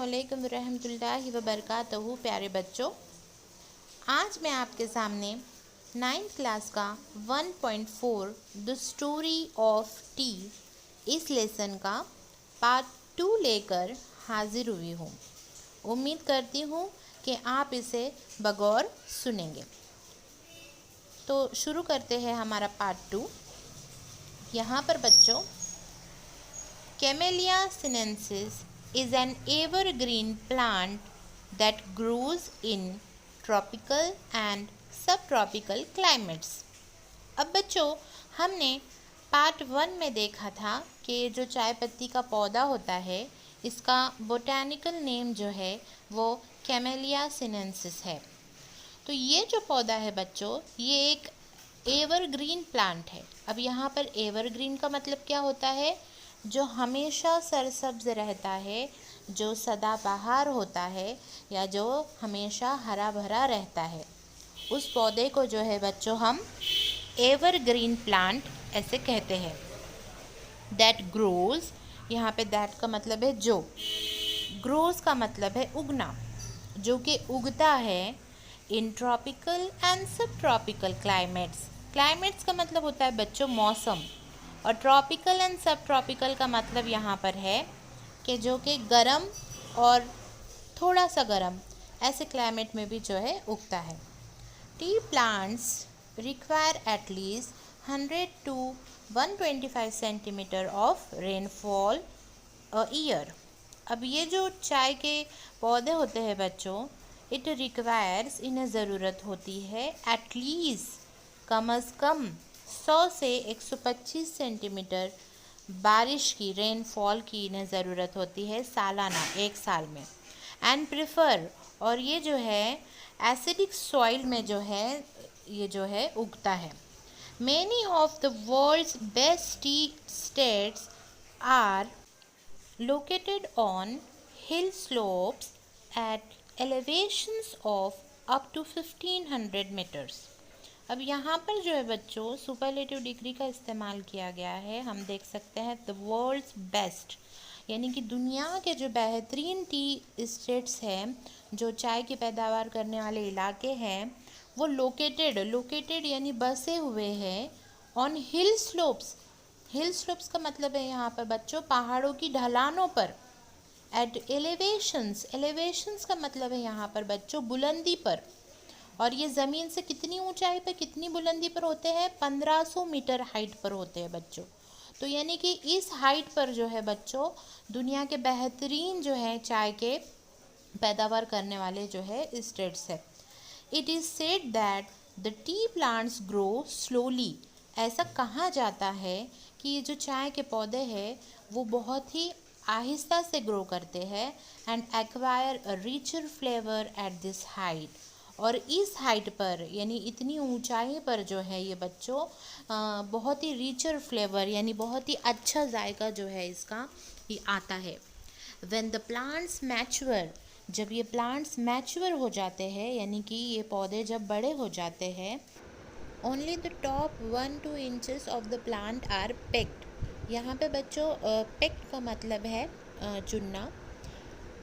अस्सलामुअलैकुम रहमतुल्लाहि व बरकातहू। प्यारे बच्चों, आज मैं आपके सामने 9th क्लास का 1.4 द स्टोरी ऑफ टी इस लेसन का पार्ट 2 लेकर हाजिर हुई हूँ। उम्मीद करती हूँ कि आप इसे बगौर सुनेंगे। तो शुरू करते हैं हमारा पार्ट 2। यहाँ पर बच्चों, Camellia sinensis is an evergreen plant that grows in tropical and subtropical climates। अब बच्चों, हमने पार्ट 1 में देखा था कि जो चाय पत्ती का पौधा होता है, इसका बोटैनिकल नेम जो है वो कैमेलिया सिनेंसिस है। तो ये जो पौधा है बच्चों, ये एक एवरग्रीन प्लांट है। अब यहाँ पर एवरग्रीन का मतलब क्या होता है? जो हमेशा सरसब्ज रहता है, जो सदाबहार होता है, या जो हमेशा हरा भरा रहता है, उस पौधे को जो है बच्चों हम एवरग्रीन प्लांट ऐसे कहते हैं। दैट ग्रोज, यहाँ पे दैट का मतलब है जो, ग्रोज का मतलब है उगना, जो कि उगता है इन ट्रॉपिकल एंड सब ट्रॉपिकल क्लाइमेट्स। क्लाइमेट्स का मतलब होता है बच्चों मौसम, और ट्रॉपिकल एंड सब ट्रॉपिकल का मतलब यहाँ पर है कि जो कि गर्म और थोड़ा सा गर्म, ऐसे क्लाइमेट में भी जो है उगता है। T plants require at least 100 to 125 centimetre of rainfall a year. अब ये जो चाय के पौधे होते हैं बच्चों, इट रिक्वायर्स, इन्हें ज़रूरत होती है एटलीस्ट, कम अज़ कम 100 से 125 सेंटीमीटर बारिश की, रेनफॉल की इन्हें ज़रूरत होती है सालाना, एक साल में। एंड प्रिफर, और ये जो है एसिडिक सॉइल में जो है ये जो है उगता है। Many of the world's best tea states are located on hill slopes at elevations of up to 1500 meters। अब यहाँ पर जो है बच्चों सुपरलेटिव डिग्री का इस्तेमाल किया गया है। हम देख सकते हैं द वर्ल्ड्स बेस्ट, यानी कि दुनिया के जो बेहतरीन टी स्टेट्स हैं, जो चाय की पैदावार करने वाले इलाके हैं, वो लोकेटेड यानी बसे हुए हैं on hill slopes. Hill slopes का मतलब है यहाँ पर बच्चों पहाड़ों की ढलानों पर। एट एलिवेशंस का मतलब है यहाँ पर बच्चों बुलंदी पर। और ये ज़मीन से कितनी ऊंचाई पर, कितनी बुलंदी पर होते हैं? 1500 मीटर हाइट पर होते हैं बच्चों। तो यानी कि इस हाइट पर जो है बच्चों दुनिया के बेहतरीन जो है चाय के पैदावार करने वाले जो है स्टेट्स है। It is said that the T plants grow slowly. ऐसा कहा जाता है कि ये जो चाय के पौधे हैं वो बहुत ही आहिस्ता से ग्रो करते हैं and acquire a richer flavour at this height. और इस हाइट पर यानी इतनी ऊंचाई पर जो है ये बच्चों बहुत ही रिचर फ्लेवर यानी बहुत ही अच्छा जायका जो है इसका ये आता है। व्हेन द प्लांट्स मैच्योर, जब ये प्लांट्स मैच्योर हो जाते हैं यानी कि ये पौधे जब बड़े हो जाते हैं, only the top 1-2 inches of the plant are picked. यहाँ पे बच्चों पेक्ड का मतलब है चुनना,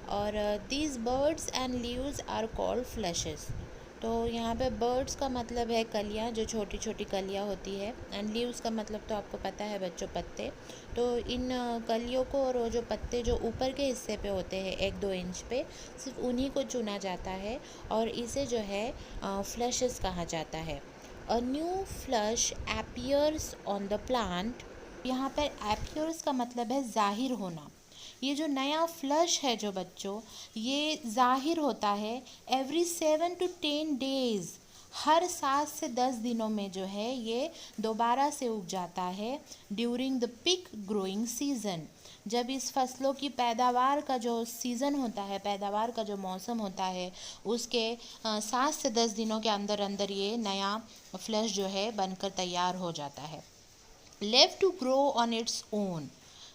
और these buds and leaves are called flushes. तो यहाँ पे बर्ड्स का मतलब है कलियाँ, जो छोटी छोटी कलियाँ होती है, एंड लीव्स का मतलब तो आपको पता है बच्चों पत्ते। तो इन कलियों को और वो जो पत्ते जो ऊपर के हिस्से पे होते हैं 1-2 इंच पे, सिर्फ उन्हीं को चुना जाता है और इसे जो है फ्लशेस कहा जाता है। A new flush appears on the plant. यहाँ पर appears का मतलब है जाहिर होना। ये जो नया फ्लश है जो बच्चों ये जाहिर होता है एवरी 7 to 10 days, हर 7 से 10 दिनों में जो है ये दोबारा से उग जाता है during the peak growing season. जब इस फसलों की पैदावार का जो सीज़न होता है, पैदावार का जो मौसम होता है, उसके 7 से 10 दिनों के अंदर अंदर ये नया फ्लश जो है बनकर तैयार हो जाता है। Left to grow on its own,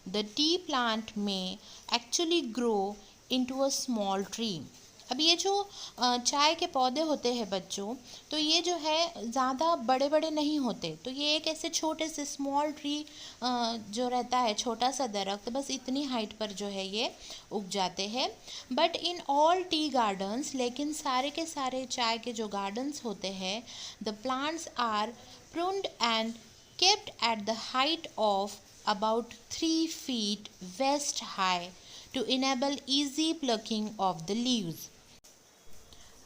the tea plant may actually grow into a small tree। अब ये जो चाय के पौधे होते हैं बच्चों, तो ये जो है ज़्यादा बड़े बड़े नहीं होते, तो ये एक ऐसे छोटे से स्मॉल ट्री जो रहता है, छोटा सा दरख्त, बस इतनी हाइट पर जो है ये उग जाते हैं। But in all tea gardens, लेकिन सारे के सारे चाय के जो गार्डन्स होते हैं, the plants are pruned and kept at the height of about 3 feet waist high to enable easy plucking of the leaves।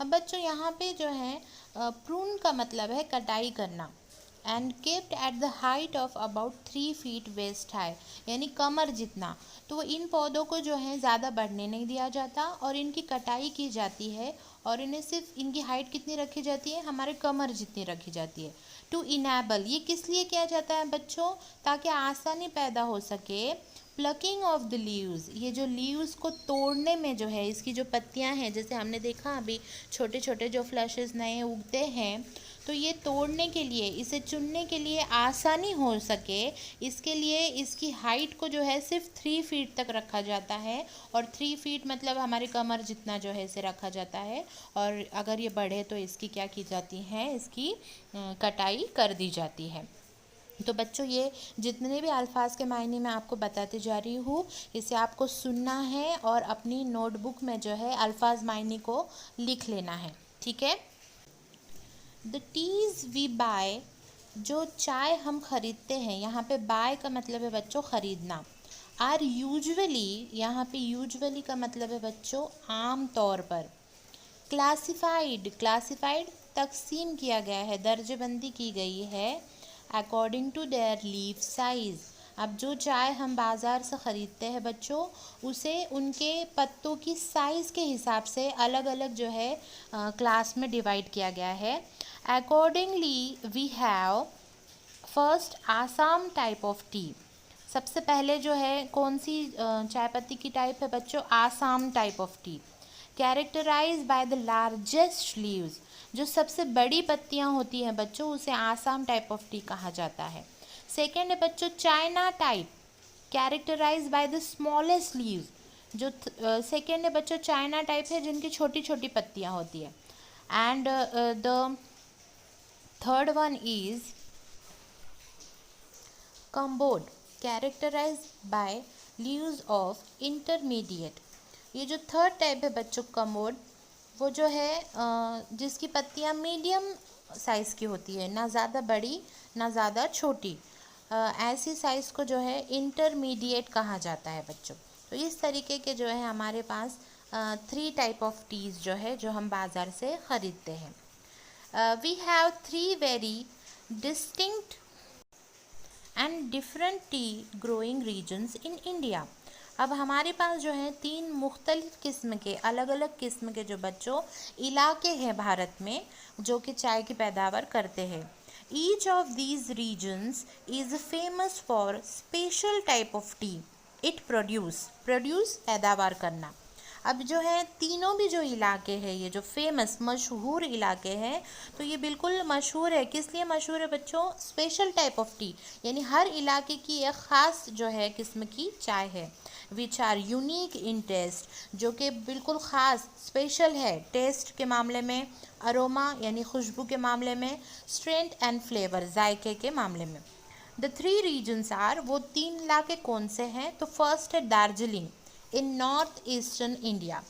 अब बच्चों यहाँ पे जो है प्रून का मतलब है कटाई करना, and kept at the height of about 3 feet waist high, यानी कमर जितना। तो इन पौधों को जो है ज़्यादा बढ़ने नहीं दिया जाता और इनकी कटाई की जाती है, और इन्हें सिर्फ इनकी हाइट कितनी रखी जाती है, हमारे कमर जितनी रखी जाती है। टू इनेबल, ये किस लिए किया जाता है बच्चों, ताकि आसानी पैदा हो सके प्लकिंग ऑफ द लीव्स, ये जो लीव्स को तोड़ने में जो है, इसकी जो पत्तियां हैं, जैसे हमने देखा अभी छोटे छोटे जो फ्लैशेस नए उगते हैं, तो ये तोड़ने के लिए, इसे चुनने के लिए आसानी हो सके, इसके लिए इसकी हाइट को जो है सिर्फ 3 फीट तक रखा जाता है। और 3 फीट मतलब हमारी कमर जितना जो है इसे रखा जाता है, और अगर ये बढ़े तो इसकी क्या की जाती है, इसकी कटाई कर दी जाती है। तो बच्चों ये जितने भी अल्फाज के मायने मैं आपको बताती जा रही हूँ, इसे आपको सुनना है और अपनी नोटबुक में जो है अल्फाज मायने को लिख लेना है, ठीक है। द टीज़ वी बाय, जो चाय हम खरीदते हैं, यहाँ पे बाय का मतलब है बच्चों खरीदना। आर यूजुअली, यहाँ पे यूजुअली का मतलब है बच्चों आम तौर पर। क्लासिफाइड, क्लासिफाइड तकसीम किया गया है, दर्जेबंदी की गई है according to their leaf size. अब जो चाय हम बाज़ार से ख़रीदते हैं बच्चों, उसे उनके पत्तों की साइज़ के हिसाब से अलग अलग जो है क्लास में डिवाइड किया गया है। Accordingly we have first Assam type of tea. सबसे पहले जो है कौन सी चाय पत्ती की टाइप है बच्चों, Assam type of tea. Characterise by the largest leaves, जो सबसे बड़ी पत्तियां होती हैं बच्चों, उसे आसाम टाइप ऑफ टी कहा जाता है। सेकेंड है बच्चों China type, characterise by the smallest leaves, जो सेकेंड है बच्चों चाइना टाइप है, जिनकी छोटी छोटी पत्तियां होती है। And the third one is Cambod, characterised by leaves of intermediate. ये जो थर्ड टाइप है बच्चों कमोड, वो जो है जिसकी पत्तियां मीडियम साइज़ की होती है, ना ज़्यादा बड़ी ना ज़्यादा छोटी, ऐसी साइज़ को जो है इंटरमीडिएट कहा जाता है बच्चों। तो इस तरीके के जो है हमारे पास 3 टाइप ऑफ टीज़ जो है जो हम बाज़ार से ख़रीदते हैं। We have 3 very distinct and different tea growing regions in India. अब हमारे पास जो है 3 मुख्तलिफ किस्म के, अलग अलग किस्म के जो बच्चों इलाके हैं भारत में, जो कि चाय की पैदावार करते हैं। Each of these regions is famous for special type of tea it produce पैदावार करना। अब जो है तीनों भी जो इलाके हैं, ये जो फेमस मशहूर इलाके हैं, तो ये बिल्कुल मशहूर है। किस लिए मशहूर है बच्चों, स्पेशल टाइप ऑफ टी, यानी हर इलाके की एक ख़ास जो है किस्म की चाय है। Which are unique in taste, जो कि बिल्कुल ख़ास स्पेशल है टेस्ट के मामले में, अरोमा यानी खुशबू के मामले में, स्ट्रेंथ एंड फ्लेवर जायके के मामले में। द 3 रीजन्स आर, वो 3 इलाके कौन से हैं, तो फर्स्ट है दार्जिलिंग इन नॉर्थ ईस्टर्न इंडिया।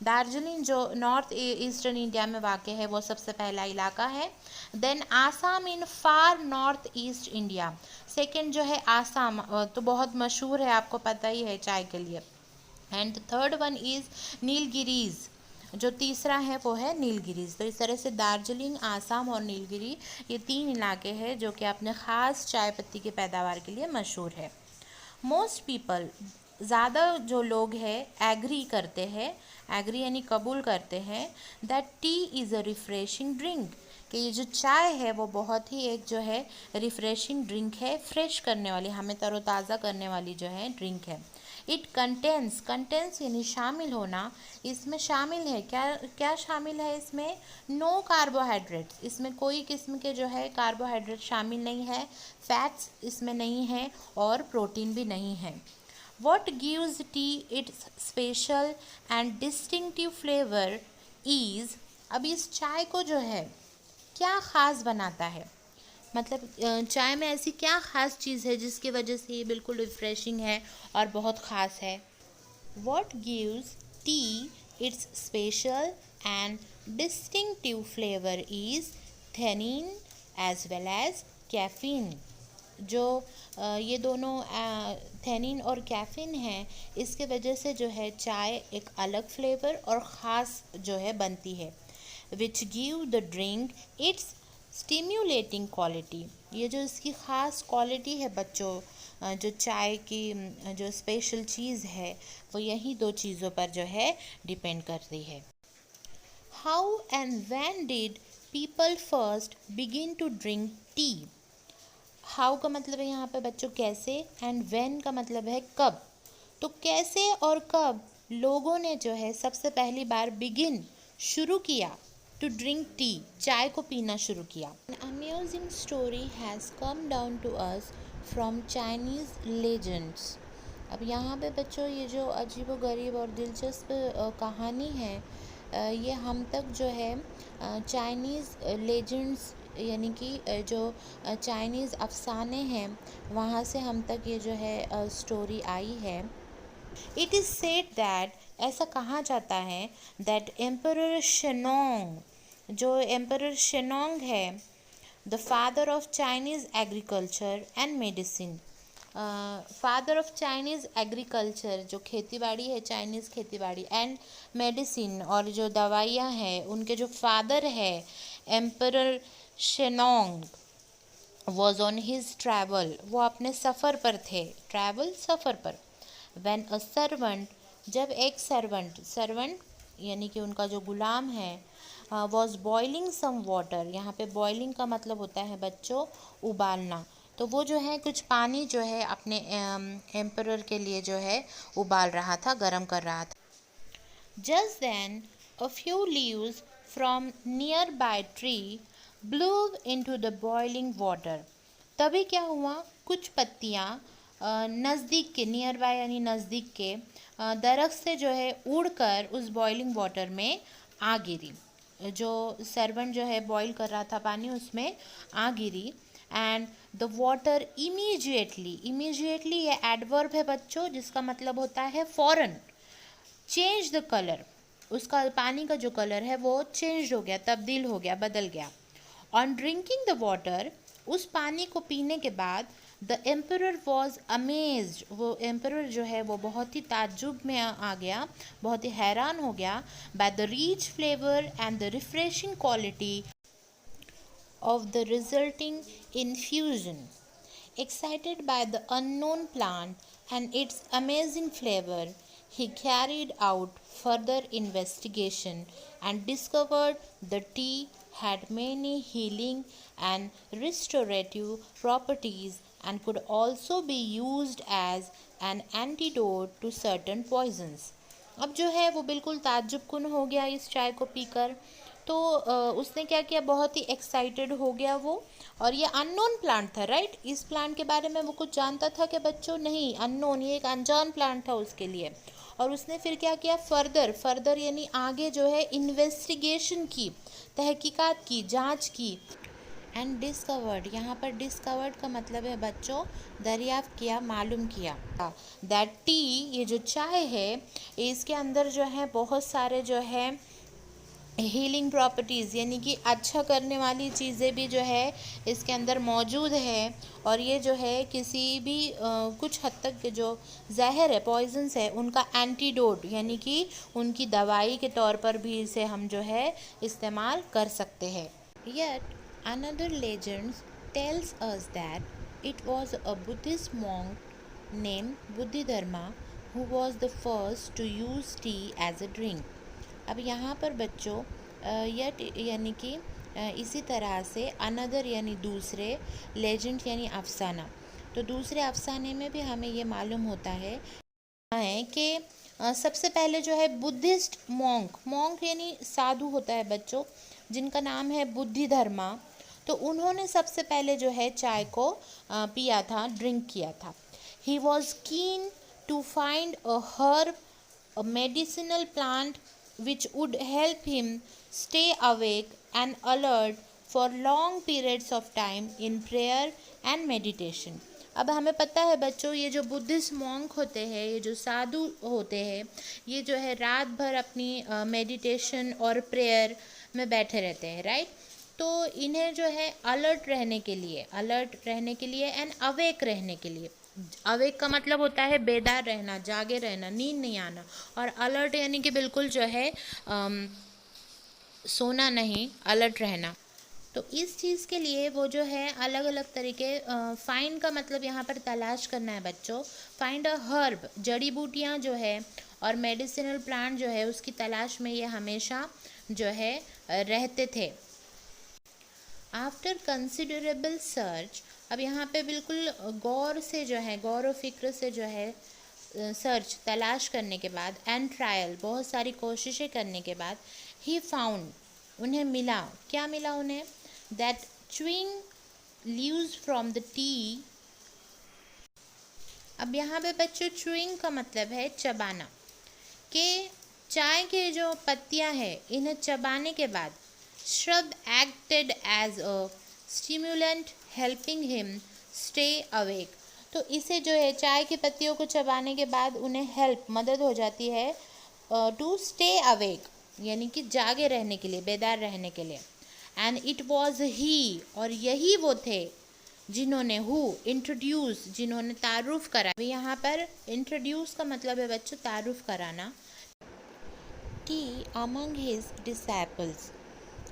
दार्जिलिंग जो नॉर्थ ईस्टर्न इंडिया में वाक़ है, वो सबसे पहला इलाका है। देन आसाम इन फार नॉर्थ ईस्ट इंडिया, सेकेंड जो है आसाम, तो बहुत मशहूर है, आपको पता ही है चाय के लिए। And third one is Nilgiris, जो तीसरा है वो है नीलगिरीज। तो इस तरह से दार्जिलिंग, आसाम और नीलगिरी, ये 3 इलाके हैं जो कि अपने ख़ास चाय पत्ती की पैदावार के लिए मशहूर है। मोस्ट पीपल, ज़्यादा जो लोग हैं एग्री करते हैं, एग्री यानी कबूल करते हैं, that T is a refreshing drink, कि ये जो चाय है वो बहुत ही एक जो है रिफ़्रेशिंग ड्रिंक है, फ्रेश करने वाली, हमें तरोताज़ा करने वाली जो है ड्रिंक है। इट कंटेंस यानी शामिल होना, इसमें शामिल है क्या शामिल है इसमें, नो कार्बोहाइड्रेट्स, इसमें कोई किस्म के जो है कार्बोहाइड्रेट शामिल नहीं है, फैट्स इसमें नहीं है और प्रोटीन भी नहीं है। What gives tea its special and distinctive flavor is, अब इस चाय को जो है क्या ख़ास बनाता है, मतलब चाय में ऐसी क्या ख़ास चीज़ है जिसकी वजह से ये बिल्कुल रिफ़्रेशिंग है और बहुत ख़ास है। What gives tea its special and distinctive flavor is theanine as well as caffeine। जो ये दोनों थेनिन और कैफीन है, इसके वजह से जो है चाय एक अलग फ्लेवर और ख़ास जो है बनती है। Which give the drink it's stimulating quality, ये जो इसकी ख़ास क्वालिटी है बच्चों, जो चाय की जो स्पेशल चीज़ है वो यही दो चीज़ों पर जो है डिपेंड करती है। How and when did people first begin to drink tea. How का मतलब है यहाँ पे बच्चों कैसे, एंड व्हेन का मतलब है कब। तो कैसे और कब लोगों ने जो है सबसे पहली बार बिगिन शुरू किया टू ड्रिंक टी, चाय को पीना शुरू किया। An amazing story has come down to us from Chinese legends. अब यहाँ पे बच्चों ये जो अजीब व गरीब और दिलचस्प कहानी है, ये हम तक जो है चाइनीज़ लेजेंड्स यानी कि जो चाइनीज़ अफसाने हैं वहाँ से हम तक ये जो है स्टोरी आई है। इट इज़ सेड दैट, ऐसा कहा जाता है, दैट एम्परर शेनोंग, जो एम्परर शेनोंग है, the father of Chinese agriculture and medicine, father of Chinese agriculture, जो खेतीबाड़ी है चाइनीज़ खेतीबाड़ी, एंड मेडिसिन, और जो दवाइयाँ हैं उनके जो फादर है emperor Shennong, was on his travel, वो अपने सफ़र पर थे, ट्रैवल सफ़र पर। व्हेन अ सर्वेंट, जब एक सर्वेंट, सर्वेंट यानी कि उनका जो गुलाम है, वॉज बॉइलिंग सम वाटर, यहाँ पे बॉइलिंग का मतलब होता है बच्चों उबालना, तो वो जो है कुछ पानी जो है अपने एम्परर के लिए जो है उबाल रहा था, गर्म कर रहा था। Just then, a few leaves from nearby tree blew into the boiling water। तभी क्या हुआ, कुछ पत्तियाँ नज़दीक के, नियर बाय यानी नज़दीक के दरख्त से जो है उड़कर उस बॉइलिंग वाटर में आ गिरी। जो सर्वेंट जो है बॉईल कर रहा था पानी, उसमें आ गिरी। And the water immediately, immediately ये एडवर्ब है बच्चों जिसका मतलब होता है फ़ौरन। चेंज द कलर, उसका पानी का जो कलर है वो चेंज हो गया, तब्दील हो गया, बदल गया। ऑन ड्रिंकिंग द वाटर, उस पानी को पीने के बाद, द एम्परर वॉज अमेज्ड, वो एम्परर जो है वो बहुत ही ताज्जुब में आ गया, बहुत ही हैरान हो गया, by the rich flavour and the refreshing quality of the resulting infusion। Excited by the unknown plant and its amazing flavor, he carried out further investigation and discovered the tea had many healing and restorative properties and could also be used as an antidote to certain poisons। अब जो है वो बिल्कुल ताज्जुब कुन हो गया इस चाय को पीकर। तो उसने क्या किया, बहुत ही एक्साइटेड हो गया वो। और ये अननोन प्लांट था, राइट, इस प्लांट के बारे में वो कुछ जानता था कि बच्चों, नहीं, अननोन, ये एक अनजान प्लांट था उसके लिए। और उसने फिर क्या किया, फर्दर, फर्दर यानी आगे जो है इन्वेस्टिगेशन की, तहकीकात की, जांच की। एंड डिस्कवर्ड, यहाँ पर डिस्कवर्ड का मतलब है बच्चों दरियाफ्त किया, मालूम किया, दैट टी, ये जो चाय है इसके अंदर जो है बहुत सारे जो है हीलिंग प्रॉपर्टीज़ यानी कि अच्छा करने वाली चीज़ें भी जो है इसके अंदर मौजूद है। और ये जो है किसी भी कुछ हद तक के जो जहर है, पॉइजन्स है, उनका एंटीडोट यानी कि उनकी दवाई के तौर पर भी इसे हम जो है इस्तेमाल कर सकते हैं। Yet another legends tells us that it was a Buddhist monk named Bodhidharma who was the first to use tea as a drink. अब यहाँ पर बच्चों यट यानी कि इसी तरह से अनदर यानी दूसरे, लेजेंड यानी अफसाना, तो दूसरे अफसाने में भी हमें ये मालूम होता है कि सबसे पहले जो है बुद्धिस्ट मॉन्क, मॉन्क यानी साधु होता है बच्चों, जिनका नाम है बुद्धिधर्मा, तो उन्होंने सबसे पहले जो है चाय को पिया था, ड्रिंक किया था। He was keen to find a herb, a medicinal plant which would help him stay awake and alert for long periods of time in prayer and meditation. अब हमें पता है बच्चों, ये जो बुद्धिस्ट मॉन्क होते हैं, ये जो साधु होते हैं, ये जो है रात भर अपनी मेडिटेशन और प्रेयर में बैठे रहते हैं, राइट। तो इन्हें जो है अलर्ट रहने के लिए एंड अवेक रहने के लिए, अवेक का मतलब होता है बेदार रहना, जागे रहना, नींद नहीं आना, और अलर्ट यानी कि बिल्कुल जो है सोना नहीं, अलर्ट रहना। तो इस चीज़ के लिए वो जो है अलग अलग तरीके, फाइंड का मतलब यहाँ पर तलाश करना है बच्चों। फाइंड अ हर्ब, जड़ी बूटियाँ जो है और मेडिसिनल प्लांट जो है उसकी तलाश में ये हमेशा जो है रहते थे। आफ्टर कंसिडरेबल सर्च, अब यहाँ पे बिल्कुल गौर से जो है, गौर व फिक्र से जो है सर्च, तलाश करने के बाद, एंड ट्रायल, बहुत सारी कोशिशें करने के बाद, ही फाउंड, उन्हें मिला, क्या मिला उन्हें, that chewing leaves from the T. अब यहाँ पे बच्चों च्यूइंग का मतलब है चबाना, कि चाय के जो पत्तियाँ हैं इन्हें चबाने के बाद shrub acted as a stimulant helping him stay awake। तो इसे जो है चाय की पत्तियों को चबाने के बाद उन्हें हेल्प, मदद हो जाती है टू स्टे अवेक, यानी कि जागे रहने के लिए, बेदार रहने के लिए। एंड इट वॉज ही, और यही वो थे जिन्होंने, हु इंट्रोड्यूस, जिन्होंने तारुफ करा। यहाँ पर इंट्रोड्यूस का मतलब है बच्चों तारुफ कराना, टी अमंग हिज डिसाइपल्स।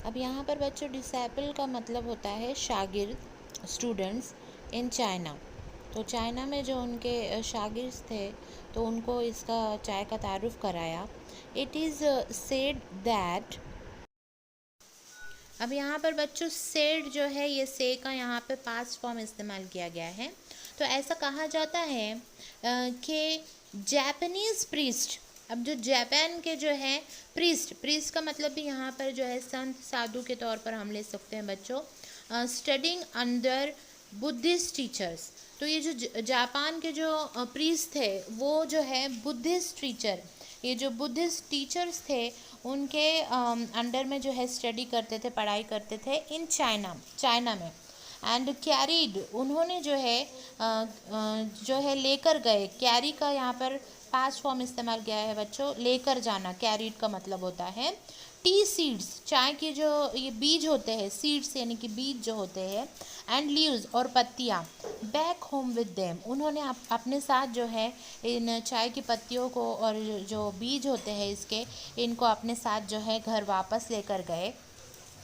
अब यहाँ पर बच्चों डिसाइपल का मतलब होता है शागिर्द, स्टूडेंट्स इन चाइना। तो चाइना में जो उनके शागिर्द थे तो उनको इसका चाय का तारुफ कराया। इट इज़ सेड दैट, अब यहाँ पर बच्चों सेड जो है, ये से का यहाँ पे पास्ट फॉर्म इस्तेमाल किया गया है। तो ऐसा कहा जाता है कि जापानीज़ प्रीस्ट, अब जो जापान के जो है प्रीस्ट का मतलब भी यहाँ पर जो है संत, साधु के तौर पर हम ले सकते हैं बच्चों, स्टडिंग अंडर बुद्धिस्ट टीचर्स। तो ये जो जापान के जो प्रीस्ट थे वो जो है बुद्धिस्ट टीचर, ये जो बुद्धिस्ट टीचर्स थे उनके अंडर में जो है स्टडी करते थे, पढ़ाई करते थे इन चाइना में। एंड कैरीड, उन्होंने जो है लेकर गए, कैरी का यहाँ पर पास्ट फॉर्म इस्तेमाल किया है बच्चों, लेकर जाना, कैरीड का मतलब होता है टी सीड्स, चाय के जो ये बीज होते हैं, सीड्स यानी कि बीज जो होते हैं, एंड लीव्स और पत्तियाँ, बैक होम विद देम, उन्होंने अपने साथ जो है इन चाय की पत्तियों को और जो बीज होते हैं इसके, इनको अपने साथ जो है घर वापस लेकर गए।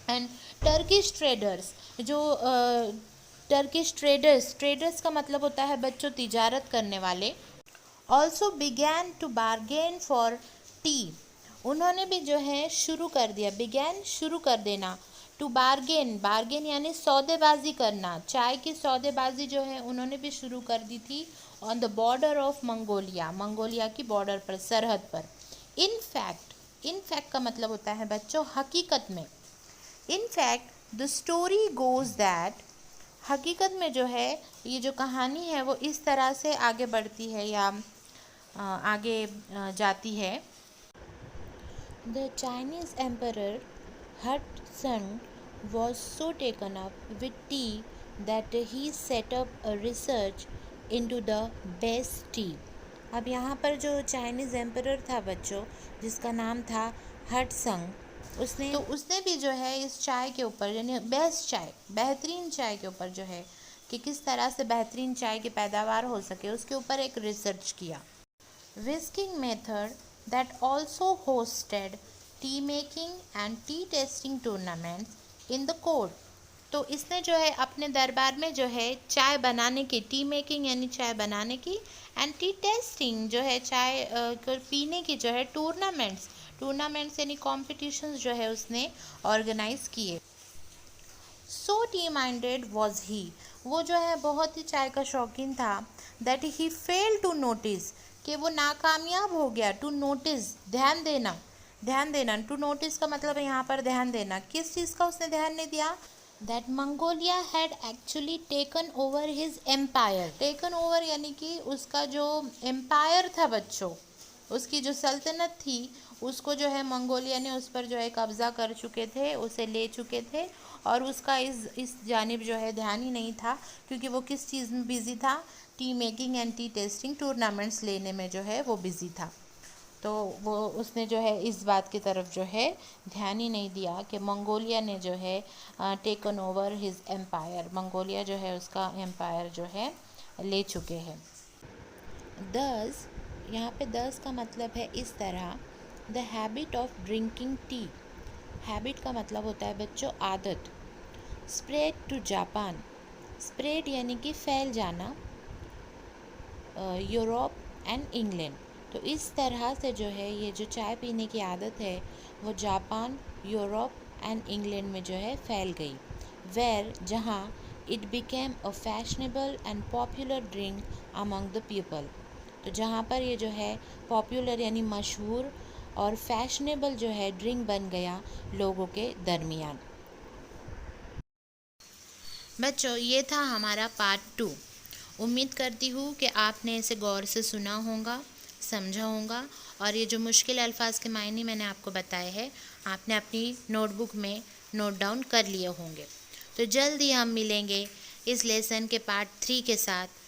एंड टर्किश ट्रेडर्स, जो टर्किश ट्रेडर्स का मतलब होता है बच्चों तिजारत करने वाले, also began to bargain for tea, उन्होंने भी जो है शुरू कर दिया, बिगैन शुरू कर देना, टू बार्गेन यानी सौदेबाजी करना, चाय की सौदेबाजी जो है उन्होंने भी शुरू कर दी थी on the border of Mongolia की बॉर्डर पर, सरहद पर। इन फैक्ट का मतलब होता है बच्चों हकीकत में। In fact the story goes that, हकीकत में जो है ये जो कहानी है वो इस तरह से आगे बढ़ती है या आगे जाती है। द चाइनीज एम्परर हटसन was so taken up with tea that he set up a research into the best tea। अब यहाँ पर जो चाइनीज़ एम्परर था बच्चों, जिसका नाम था हटसंग, उसने भी जो है इस चाय के ऊपर, यानी बेस्ट चाय, बेहतरीन चाय के ऊपर जो है कि किस तरह से बेहतरीन चाय की पैदावार हो सके, उसके ऊपर एक रिसर्च किया। Whisking method that also hosted T making and T testing tournaments in the court. तो इसने जो है अपने दरबार में जो है चाय बनाने की, टी मेकिंग यानी चाय बनाने की, एंड टी टेस्टिंग जो है चाय को पीने की जो है टूर्नामेंट्स यानी कॉम्पिटिशन्स जो है उसने ऑर्गेनाइज किए। So tea minded was he, वो जो है बहुत ही चाय का शौकीन था, that he fail to notice, कि वो नाकामयाब हो गया, टू नोटिस ध्यान देना, टू नोटिस का मतलब है यहाँ पर ध्यान देना, किस चीज़ का उसने ध्यान नहीं दिया, that Mongolia had actually taken over his empire. Taken over यानी कि उसका जो एम्पायर था बच्चों, उसकी जो सल्तनत थी उसको जो है मंगोलिया ने उस पर जो है कब्ज़ा कर चुके थे, उसे ले चुके थे और उसका इस जानिब जो है ध्यान ही नहीं था, क्योंकि वो किस चीज़ में बिज़ी था, T making and T testing tournaments लेने में जो है वो बिज़ी था। तो वो उसने जो है इस बात की तरफ जो है ध्यान ही नहीं दिया कि मंगोलिया ने जो है taken over his empire, Mongolia जो है उसका एम्पायर जो है ले चुके हैं। दस, यहाँ पे दस का मतलब है इस तरह, the habit of drinking tea. Habit का मतलब होता है बच्चों आदत। स्प्रेड टू जापान, स्प्रेड यानी कि फैल जाना, यूरोप एंड इंग्लैंड। तो इस तरह से जो है ये जो चाय पीने की आदत है वो जापान, यूरोप एंड इंग्लैंड में जो है फैल गई। वेयर, जहाँ it became a fashionable and popular drink among the people. तो जहाँ पर ये जो है पॉपुलर यानी मशहूर और फैशनेबल जो है ड्रिंक बन गया लोगों के दरमियान। बच्चों ये था हमारा पार्ट 2। उम्मीद करती हूँ कि आपने इसे गौर से सुना होगा, समझा होगा और ये जो मुश्किल अल्फाज के मायने मैंने आपको बताए हैं आपने अपनी नोटबुक में नोट डाउन कर लिए होंगे। तो जल्द ही हम मिलेंगे इस लेसन के पार्ट 3 के साथ।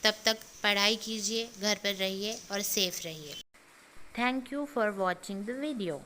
तब तक पढ़ाई कीजिए, घर पर रहिए और सेफ रहिए। Thank you for watching the video.